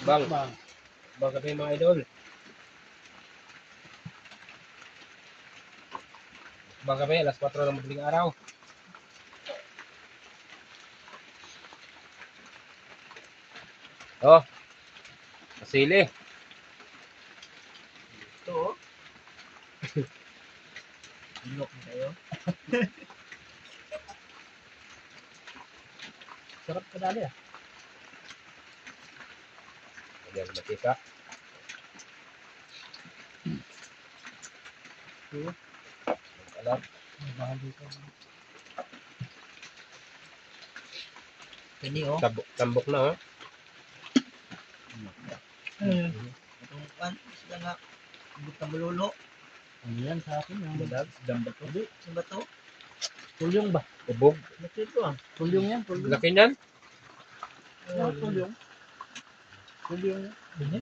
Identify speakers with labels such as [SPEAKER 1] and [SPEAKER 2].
[SPEAKER 1] Bang,
[SPEAKER 2] Bang.
[SPEAKER 1] bang gabi mga idol. Bang gabi, alas 4 ng madaling araw. Oh, masili.
[SPEAKER 2] Ito, oh. Ilok na kayo. Sarap ka dali ah.
[SPEAKER 1] Ayan, matika.
[SPEAKER 2] Ito.
[SPEAKER 1] Alam,
[SPEAKER 2] Mahal dito. Pini oh.
[SPEAKER 1] tambok na oh.
[SPEAKER 2] Itong pan, sila nga. Ibig ka malolo. Ano yan sa akin? Yung
[SPEAKER 1] Madag,
[SPEAKER 2] damba to. Hindi, saan ba to? Tulyong ba?
[SPEAKER 1] ubog.
[SPEAKER 2] Laki ito ah. Tulyong yan, tulyong.
[SPEAKER 1] Laki niyan.
[SPEAKER 2] Tulyong. Tulyong.